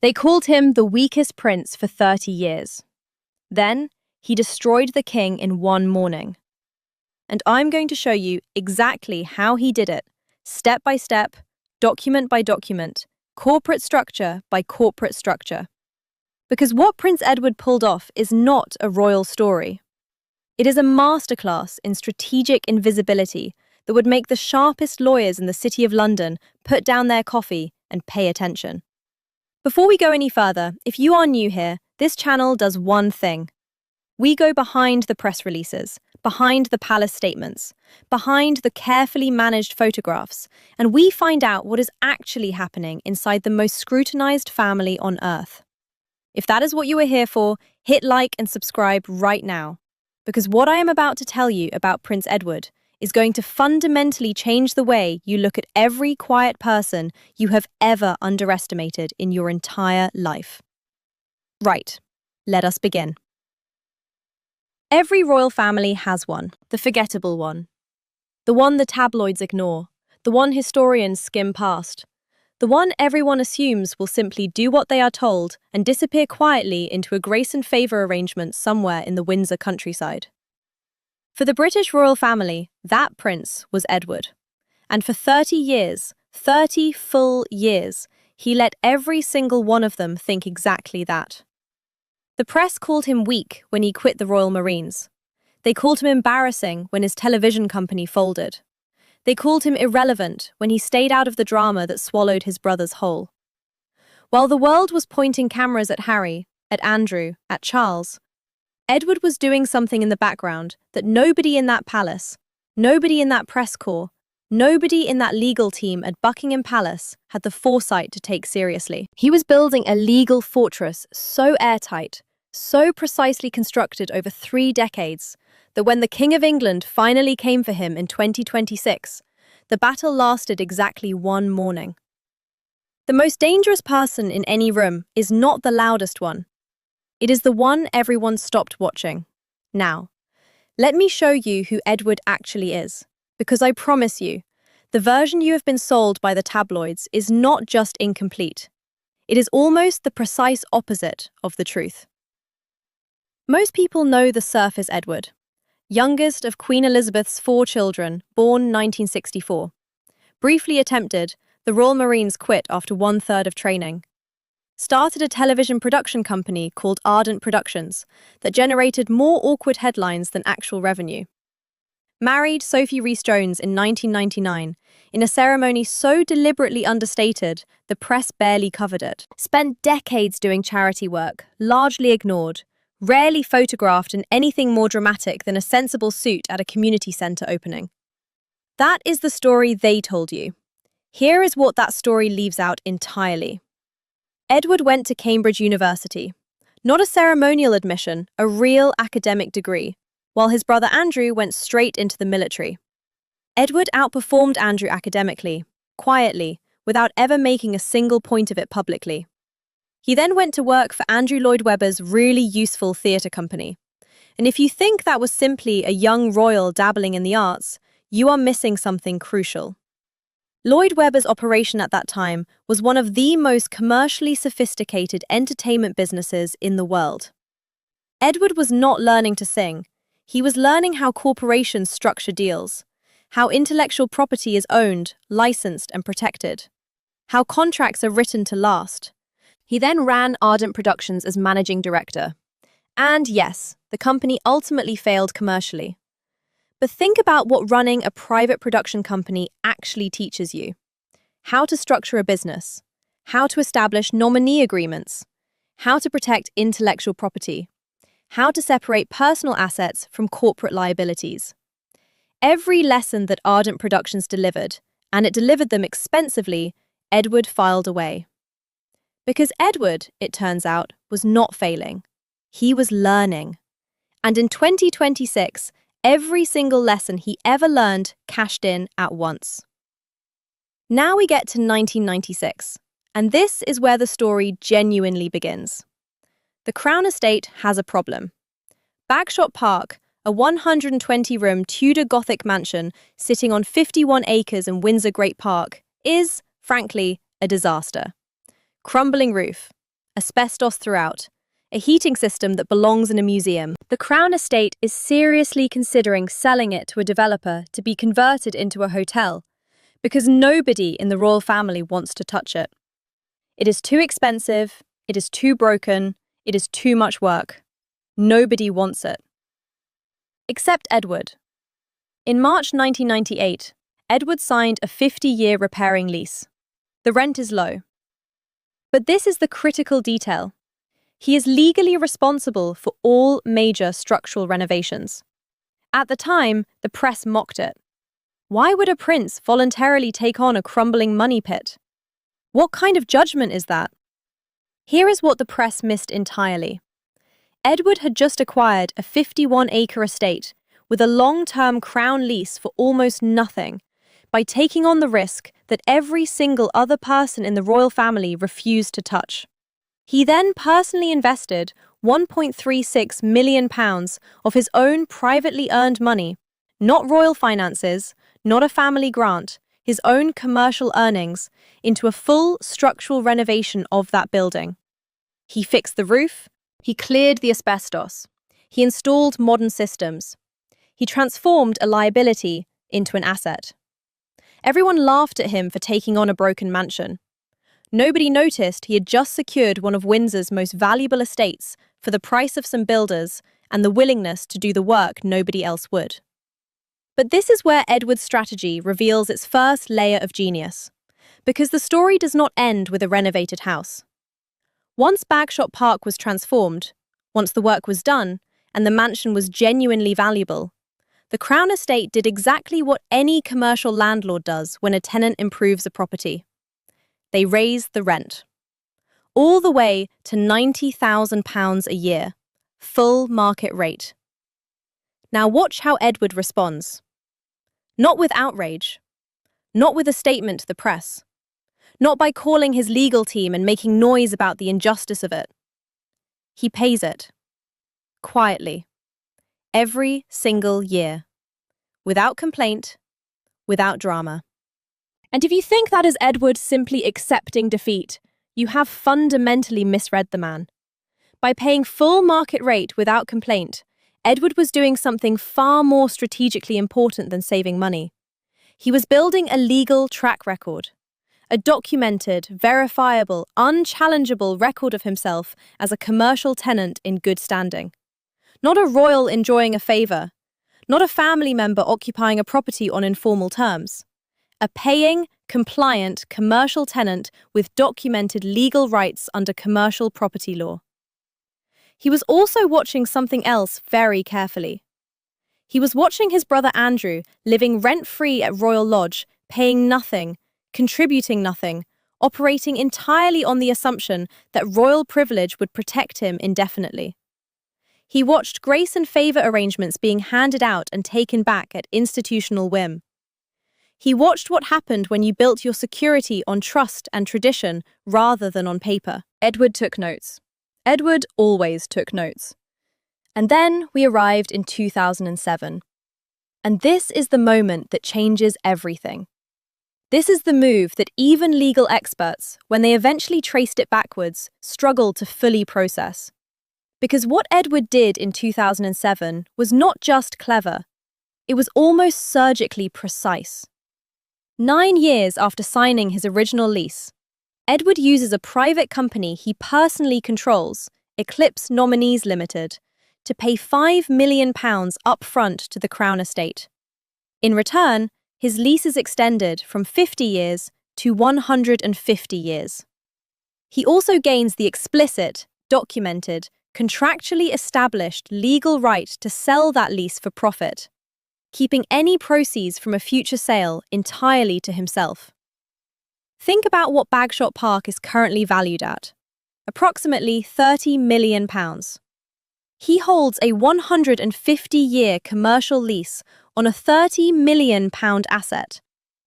They called him the weakest prince for 30 years. Then, he destroyed the king in one morning. And I'm going to show you exactly how he did it, step by step, document by document, corporate structure by corporate structure. Because what Prince Edward pulled off is not a royal story. It is a masterclass in strategic invisibility that would make the sharpest lawyers in the City of London put down their coffee and pay attention. Before we go any further, if you are new here, this channel does one thing. We go behind the press releases, behind the palace statements, behind the carefully managed photographs, and we find out what is actually happening inside the most scrutinized family on earth. If that is what you are here for, hit like and subscribe right now. Because what I am about to tell you about Prince Edward is going to fundamentally change the way you look at every quiet person you have ever underestimated in your entire life. Right, let us begin. Every royal family has one, the forgettable one. The one the tabloids ignore, the one historians skim past, the one everyone assumes will simply do what they are told and disappear quietly into a grace and favour arrangement somewhere in the Windsor countryside. For the British royal family, that prince was Edward. And for 30 years, 30 full years, he let every single one of them think exactly that. The press called him weak when he quit the Royal Marines. They called him embarrassing when his television company folded. They called him irrelevant when he stayed out of the drama that swallowed his brother's whole. While the world was pointing cameras at Harry, at Andrew, at Charles, Edward was doing something in the background that nobody in that palace, nobody in that press corps, nobody in that legal team at Buckingham Palace had the foresight to take seriously. He was building a legal fortress so airtight, so precisely constructed over 3 decades, that when the King of England finally came for him in 2026, the battle lasted exactly 1 morning. The most dangerous person in any room is not the loudest one. It is the one everyone stopped watching. Now, let me show you who Edward actually is, because I promise you, the version you have been sold by the tabloids is not just incomplete. It is almost the precise opposite of the truth. Most people know the surface Edward, youngest of Queen Elizabeth's 4 children, born 1964. Briefly attempted, the Royal Marines quit after 1/3 of training. Started a television production company called Ardent Productions that generated more awkward headlines than actual revenue. Married Sophie Rhys-Jones in 1999 in a ceremony so deliberately understated the press barely covered it. Spent decades doing charity work, largely ignored, rarely photographed in anything more dramatic than a sensible suit at a community centre opening. That is the story they told you. Here is what that story leaves out entirely. Edward went to Cambridge University. Not a ceremonial admission, a real academic degree, while his brother Andrew went straight into the military. Edward outperformed Andrew academically, quietly, without ever making a single point of it publicly. He then went to work for Andrew Lloyd Webber's really useful theatre company. And if you think that was simply a young royal dabbling in the arts, you are missing something crucial. Lloyd Webber's operation at that time was one of the most commercially sophisticated entertainment businesses in the world. Edward was not learning to sing. He was learning how corporations structure deals, how intellectual property is owned, licensed, and protected, how contracts are written to last. He then ran Ardent Productions as managing director. And yes, the company ultimately failed commercially. But think about what running a private production company actually teaches you. How to structure a business, how to establish nominee agreements, how to protect intellectual property, how to separate personal assets from corporate liabilities. Every lesson that Ardent Productions delivered, and it delivered them expensively, Edward filed away. Because Edward, it turns out, was not failing. He was learning. And in 2026, every single lesson he ever learned cashed in at once. Now we get to 1996, and this is where the story genuinely begins. The Crown Estate has a problem. Bagshot Park, a 120-room Tudor Gothic mansion sitting on 51 acres in Windsor Great Park, is, frankly, a disaster. Crumbling roof, asbestos throughout, a heating system that belongs in a museum. The Crown Estate is seriously considering selling it to a developer to be converted into a hotel, because nobody in the royal family wants to touch it. It is too expensive, it is too broken, it is too much work. Nobody wants it. Except Edward. In March 1998, Edward signed a 50-year repairing lease. The rent is low. But this is the critical detail. He is legally responsible for all major structural renovations. At the time, the press mocked it. Why would a prince voluntarily take on a crumbling money pit? What kind of judgment is that? Here is what the press missed entirely. Edward had just acquired a 51-acre estate with a long-term crown lease for almost nothing by taking on the risk that every single other person in the royal family refused to touch. He then personally invested £1.36 million of his own privately earned money, not royal finances, not a family grant, his own commercial earnings, into a full structural renovation of that building. He fixed the roof, he cleared the asbestos, he installed modern systems, he transformed a liability into an asset. Everyone laughed at him for taking on a broken mansion. Nobody noticed he had just secured one of Windsor's most valuable estates for the price of some builders and the willingness to do the work nobody else would. But this is where Edward's strategy reveals its first layer of genius, because the story does not end with a renovated house. Once Bagshot Park was transformed, once the work was done, and the mansion was genuinely valuable, the Crown Estate did exactly what any commercial landlord does when a tenant improves a property. They raised the rent. All the way to £90,000 a year, full market rate. Now watch how Edward responds. Not with outrage. Not with a statement to the press. Not by calling his legal team and making noise about the injustice of it. He pays it. Quietly. Every single year. Without complaint. Without drama. And if you think that is Edward simply accepting defeat, you have fundamentally misread the man. By paying full market rate without complaint, Edward was doing something far more strategically important than saving money. He was building a legal track record. A documented, verifiable, unchallengeable record of himself as a commercial tenant in good standing. Not a royal enjoying a favour. Not a family member occupying a property on informal terms. A paying, compliant commercial tenant with documented legal rights under commercial property law. He was also watching something else very carefully. He was watching his brother Andrew living rent-free at Royal Lodge, paying nothing, contributing nothing, operating entirely on the assumption that royal privilege would protect him indefinitely. He watched grace and favour arrangements being handed out and taken back at institutional whim. He watched what happened when you built your security on trust and tradition rather than on paper. Edward took notes. Edward always took notes. And then we arrived in 2007. And this is the moment that changes everything. This is the move that even legal experts, when they eventually traced it backwards, struggled to fully process. Because what Edward did in 2007 was not just clever, it was almost surgically precise. 9 years after signing his original lease, Edward uses a private company he personally controls, Eclipse Nominees Limited, to pay £5 million upfront to the Crown Estate. In return, his lease is extended from 50 years to 150 years. He also gains the explicit, documented, contractually established legal right to sell that lease for profit, keeping any proceeds from a future sale entirely to himself. Think about what Bagshot Park is currently valued at, approximately £30 million. He holds a 150-year commercial lease on a £30 million asset,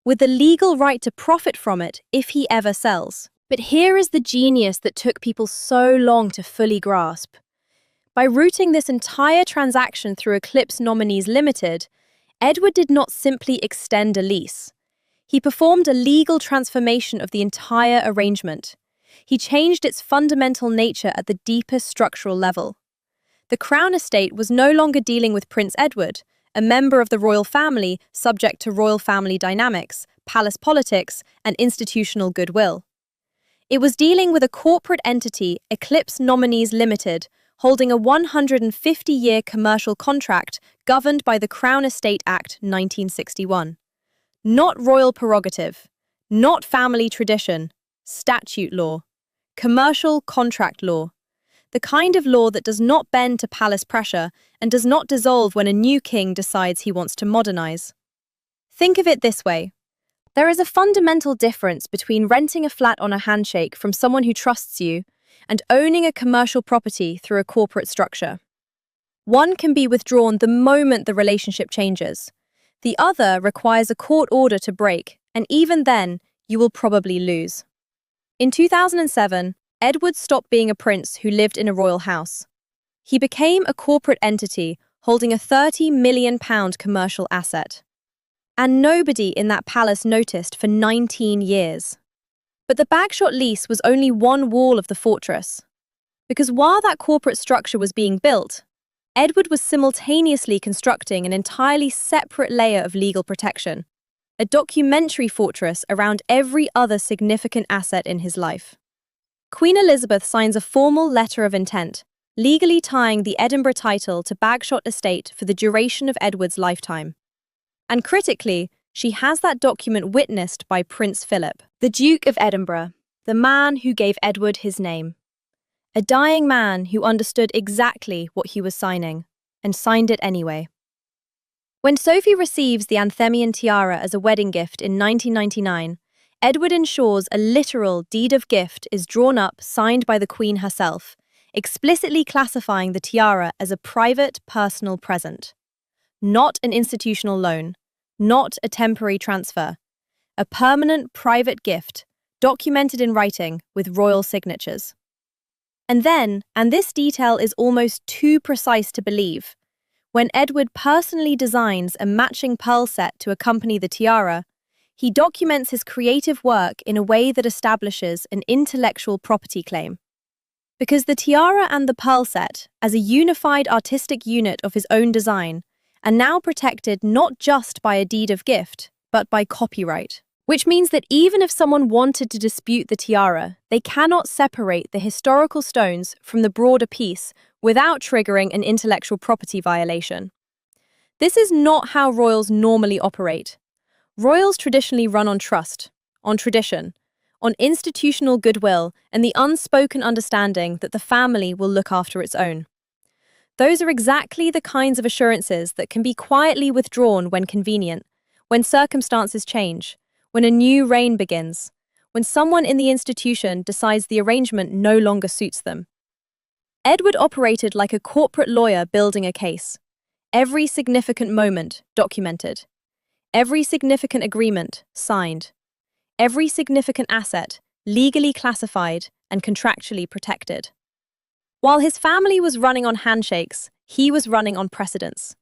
with the legal right to profit from it if he ever sells. But here is the genius that took people so long to fully grasp. By routing this entire transaction through Eclipse Nominees Limited, Edward did not simply extend a lease. He performed a legal transformation of the entire arrangement. He changed its fundamental nature at the deepest structural level. The Crown Estate was no longer dealing with Prince Edward, a member of the royal family subject to royal family dynamics, palace politics, and institutional goodwill. It was dealing with a corporate entity, Eclipse Nominees Limited, holding a 150-year commercial contract governed by the Crown Estate Act 1961. Not royal prerogative, not family tradition, statute law, commercial contract law. The kind of law that does not bend to palace pressure and does not dissolve when a new king decides he wants to modernize. Think of it this way. There is a fundamental difference between renting a flat on a handshake from someone who trusts you and owning a commercial property through a corporate structure. One can be withdrawn the moment the relationship changes. The other requires a court order to break, and even then, you will probably lose. In 2007, Edward stopped being a prince who lived in a royal house. He became a corporate entity holding a £30 million commercial asset. And nobody in that palace noticed for 19 years. But the Bagshot lease was only one wall of the fortress. Because while that corporate structure was being built, Edward was simultaneously constructing an entirely separate layer of legal protection, a documentary fortress around every other significant asset in his life. Queen Elizabeth signs a formal letter of intent, legally tying the Edinburgh title to Bagshot Estate for the duration of Edward's lifetime. And critically, she has that document witnessed by Prince Philip, the Duke of Edinburgh, the man who gave Edward his name. A dying man who understood exactly what he was signing, and signed it anyway. When Sophie receives the Anthemian tiara as a wedding gift in 1999, Edward ensures a literal deed of gift is drawn up, signed by the Queen herself, explicitly classifying the tiara as a private, personal present. Not an institutional loan, not a temporary transfer. A permanent, private gift, documented in writing with royal signatures. And then, and this detail is almost too precise to believe, when Edward personally designs a matching pearl set to accompany the tiara, he documents his creative work in a way that establishes an intellectual property claim. Because the tiara and the pearl set, as a unified artistic unit of his own design, are now protected not just by a deed of gift, but by copyright. Which means that even if someone wanted to dispute the tiara, they cannot separate the historical stones from the broader piece without triggering an intellectual property violation. This is not how royals normally operate. Royals traditionally run on trust, on tradition, on institutional goodwill, and the unspoken understanding that the family will look after its own. Those are exactly the kinds of assurances that can be quietly withdrawn when convenient, when circumstances change, when a new reign begins, when someone in the institution decides the arrangement no longer suits them. Edward operated like a corporate lawyer building a case. Every significant moment documented. Every significant agreement signed. Every significant asset legally classified and contractually protected. While his family was running on handshakes, he was running on precedents.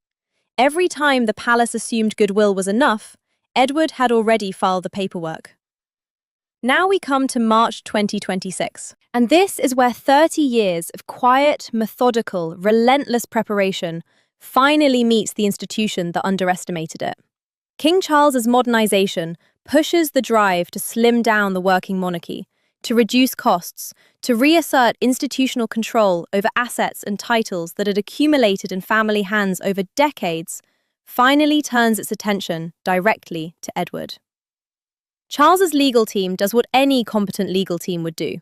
Every time the palace assumed goodwill was enough, Edward had already filed the paperwork. Now we come to March 2026, and this is where 30 years of quiet, methodical, relentless preparation finally meets the institution that underestimated it. King Charles's modernization pushes the drive to slim down the working monarchy, to reduce costs, to reassert institutional control over assets and titles that had accumulated in family hands over decades, finally turns its attention directly to Edward. Charles's legal team does what any competent legal team would do.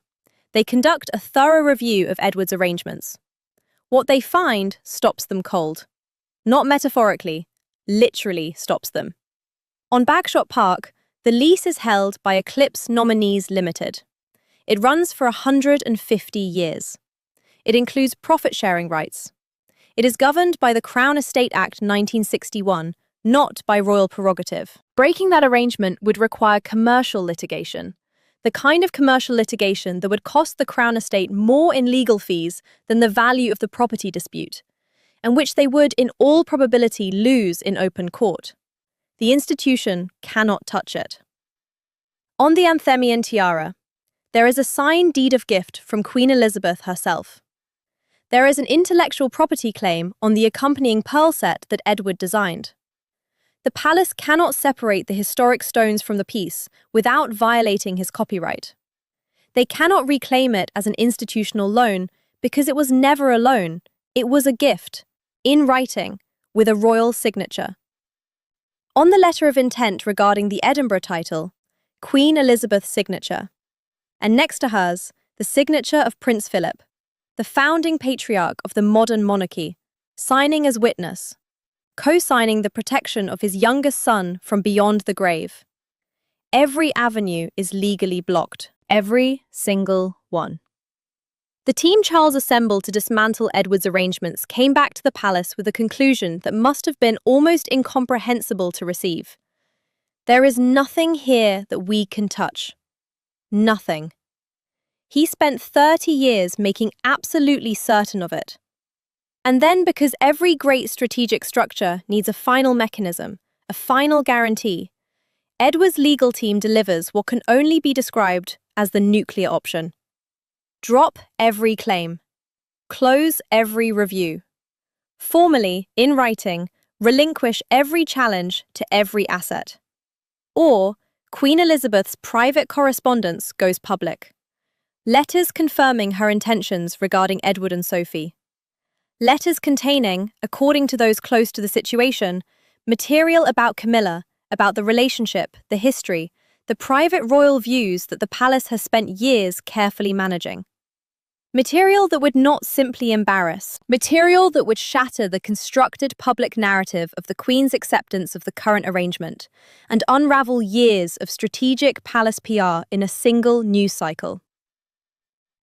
They conduct a thorough review of Edward's arrangements. What they find stops them cold. Not metaphorically, literally stops them. On Bagshot Park, the lease is held by Eclipse Nominees Limited. It runs for 150 years. It includes profit-sharing rights. It is governed by the Crown Estate Act 1961, not by royal prerogative. Breaking that arrangement would require commercial litigation, the kind of commercial litigation that would cost the Crown Estate more in legal fees than the value of the property dispute, and which they would, in all probability, lose in open court. The institution cannot touch it. On the Anthemian tiara, there is a signed deed of gift from Queen Elizabeth herself. There is an intellectual property claim on the accompanying pearl set that Edward designed. The palace cannot separate the historic stones from the piece without violating his copyright. They cannot reclaim it as an institutional loan because it was never a loan, it was a gift, in writing, with a royal signature. On the letter of intent regarding the Edinburgh title, Queen Elizabeth's signature, and next to hers, the signature of Prince Philip, the founding patriarch of the modern monarchy, signing as witness, co-signing the protection of his youngest son from beyond the grave. Every avenue is legally blocked, every single one. The team Charles assembled to dismantle Edward's arrangements came back to the palace with a conclusion that must have been almost incomprehensible to receive. There is nothing here that we can touch. Nothing. He spent 30 years making absolutely certain of it. And then, because every great strategic structure needs a final mechanism, a final guarantee, Edward's legal team delivers what can only be described as the nuclear option. Drop every claim. Close every review. Formally, in writing, relinquish every challenge to every asset. Or, Queen Elizabeth's private correspondence goes public. Letters confirming her intentions regarding Edward and Sophie. Letters containing, according to those close to the situation, material about Camilla, about the relationship, the history, the private royal views that the palace has spent years carefully managing. Material that would not simply embarrass, material that would shatter the constructed public narrative of the Queen's acceptance of the current arrangement and unravel years of strategic palace PR in a single news cycle.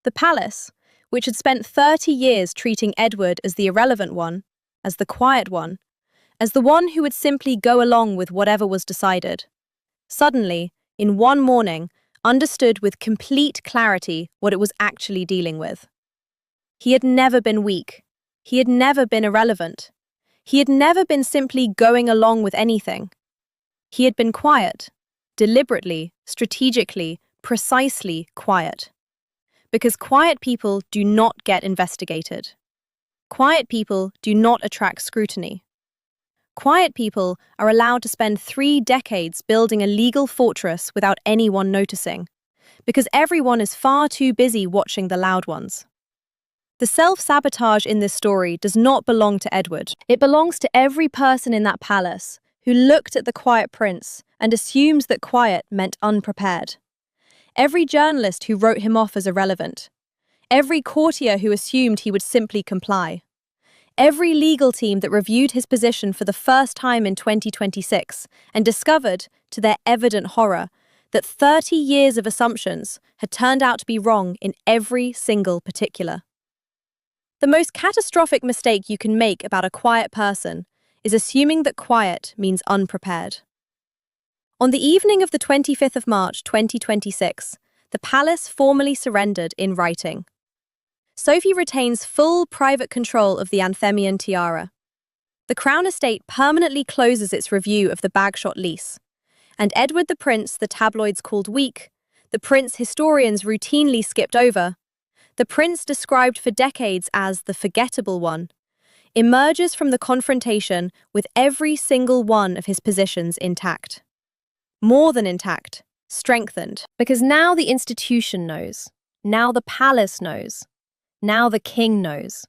The palace, which had spent 30 years treating Edward as the irrelevant one, as the quiet one, as the one who would simply go along with whatever was decided, suddenly, in one morning, understood with complete clarity what it was actually dealing with. He had never been weak. He had never been irrelevant. He had never been simply going along with anything. He had been quiet, deliberately, strategically, precisely quiet. Because quiet people do not get investigated. Quiet people do not attract scrutiny. Quiet people are allowed to spend 3 decades building a legal fortress without anyone noticing, because everyone is far too busy watching the loud ones. The self-sabotage in this story does not belong to Edward. It belongs to every person in that palace who looked at the quiet prince and assumed that quiet meant unprepared. Every journalist who wrote him off as irrelevant. Every courtier who assumed he would simply comply. Every legal team that reviewed his position for the first time in 2026 and discovered, to their evident horror, that 30 years of assumptions had turned out to be wrong in every single particular. The most catastrophic mistake you can make about a quiet person is assuming that quiet means unprepared. On the evening of the 25th of March 2026, the palace formally surrendered in writing. Sophie retains full private control of the Anthemian tiara. The Crown Estate permanently closes its review of the Bagshot lease. And Edward the Prince, the tabloids called weak, the prince historians routinely skipped over, the prince described for decades as the forgettable one, emerges from the confrontation with every single one of his positions intact. More than intact, strengthened, because now the institution knows, now the palace knows, now the king knows.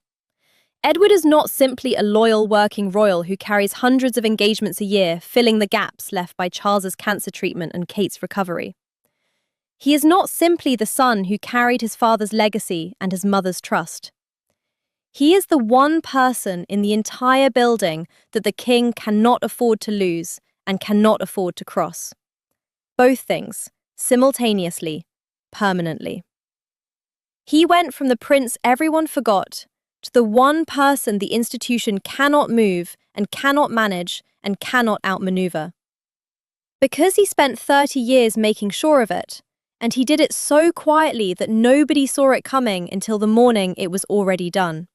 Edward is not simply a loyal working royal who carries hundreds of engagements a year, filling the gaps left by Charles's cancer treatment and Kate's recovery. He is not simply the son who carried his father's legacy and his mother's trust. He is the one person in the entire building that the king cannot afford to lose and cannot afford to cross. Both things, simultaneously, permanently. He went from the prince everyone forgot to the one person the institution cannot move and cannot manage and cannot outmaneuver. Because he spent 30 years making sure of it, and he did it so quietly that nobody saw it coming until the morning it was already done.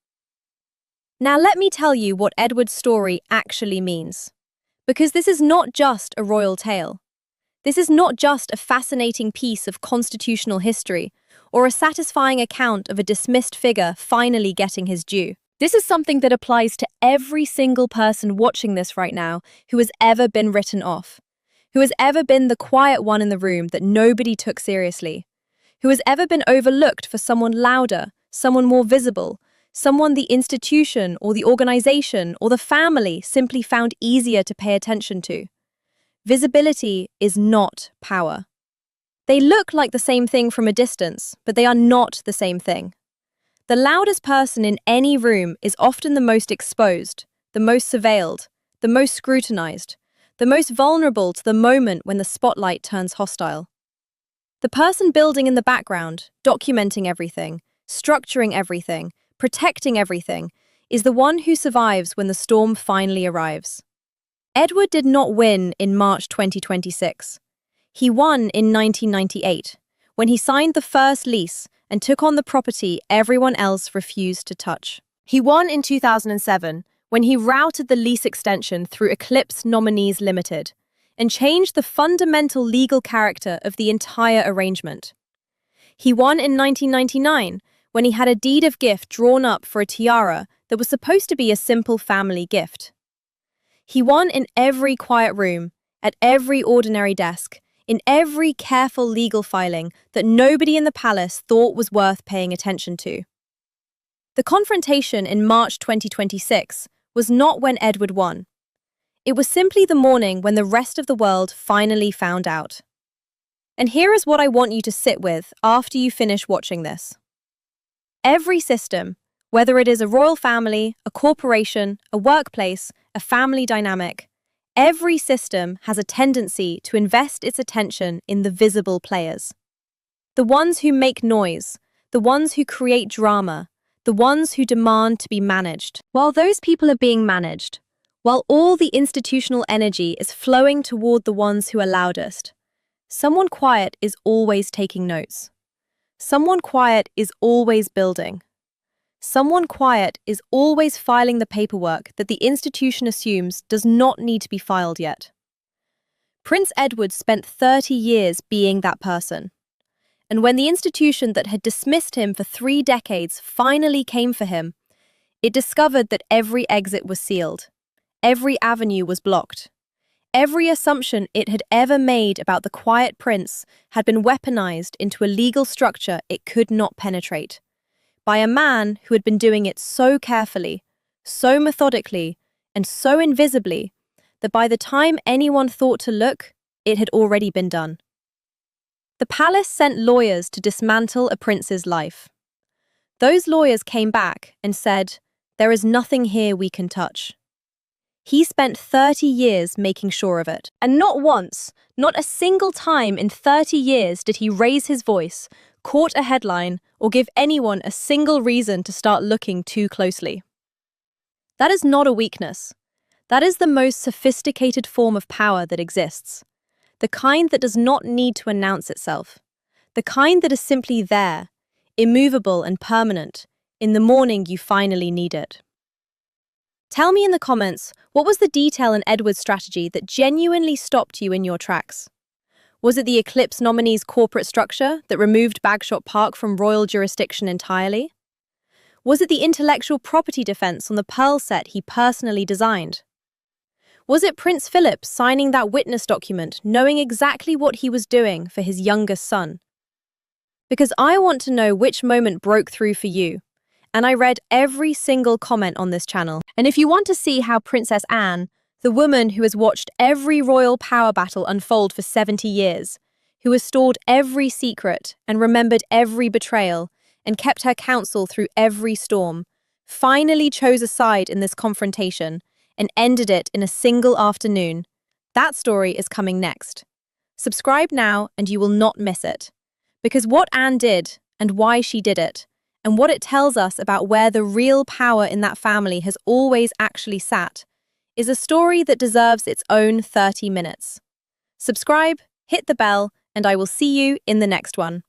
Now let me tell you what Edward's story actually means. Because this is not just a royal tale. This is not just a fascinating piece of constitutional history or a satisfying account of a dismissed figure finally getting his due. This is something that applies to every single person watching this right now who has ever been written off, who has ever been the quiet one in the room that nobody took seriously, who has ever been overlooked for someone louder, someone more visible, someone the institution or the organization or the family simply found easier to pay attention to. Visibility is not power. They look like the same thing from a distance, but they are not the same thing. The loudest person in any room is often the most exposed, the most surveilled, the most scrutinized, the most vulnerable to the moment when the spotlight turns hostile. The person building in the background, documenting everything, structuring everything, protecting everything, is the one who survives when the storm finally arrives. Edward did not win in March 2026. He won in 1998, when he signed the first lease and took on the property everyone else refused to touch. He won in 2007, when he routed the lease extension through Eclipse Nominees Limited and changed the fundamental legal character of the entire arrangement. He won in 1999, when he had a deed of gift drawn up for a tiara that was supposed to be a simple family gift. He won in every quiet room, at every ordinary desk, in every careful legal filing that nobody in the palace thought was worth paying attention to. The confrontation in March 2026 was not when Edward won. It was simply the morning when the rest of the world finally found out. And here is what I want you to sit with after you finish watching this. Every system, whether it is a royal family, a corporation, a workplace, a family dynamic, every system has a tendency to invest its attention in the visible players. The ones who make noise, the ones who create drama, the ones who demand to be managed. While those people are being managed, while all the institutional energy is flowing toward the ones who are loudest, someone quiet is always taking notes. Someone quiet is always building. Someone quiet is always filing the paperwork that the institution assumes does not need to be filed yet. Prince Edward spent 30 years being that person. And when the institution that had dismissed him for 3 decades finally came for him, it discovered that every exit was sealed. Every avenue was blocked. Every assumption it had ever made about the quiet prince had been weaponized into a legal structure it could not penetrate, by a man who had been doing it so carefully, so methodically, and so invisibly that by the time anyone thought to look, it had already been done. The palace sent lawyers to dismantle a prince's life. Those lawyers came back and said, "There is nothing here we can touch." He spent 30 years making sure of it. And not once, not a single time in 30 years did he raise his voice, court a headline, or give anyone a single reason to start looking too closely. That is not a weakness. That is the most sophisticated form of power that exists. The kind that does not need to announce itself. The kind that is simply there, immovable and permanent, in the morning you finally need it. Tell me in the comments, what was the detail in Edward's strategy that genuinely stopped you in your tracks? Was it the Eclipse Nominees corporate structure that removed Bagshot Park from royal jurisdiction entirely? Was it the intellectual property defense on the pearl set he personally designed? Was it Prince Philip signing that witness document, knowing exactly what he was doing for his youngest son? Because I want to know which moment broke through for you, and I read every single comment on this channel. And if you want to see how Princess Anne, the woman who has watched every royal power battle unfold for 70 years, who has stored every secret and remembered every betrayal and kept her counsel through every storm, finally chose a side in this confrontation and ended it in a single afternoon, that story is coming next. Subscribe now and you will not miss it. Because what Anne did and why she did it, and what it tells us about where the real power in that family has always actually sat, is a story that deserves its own 30 minutes. Subscribe, hit the bell, and I will see you in the next one.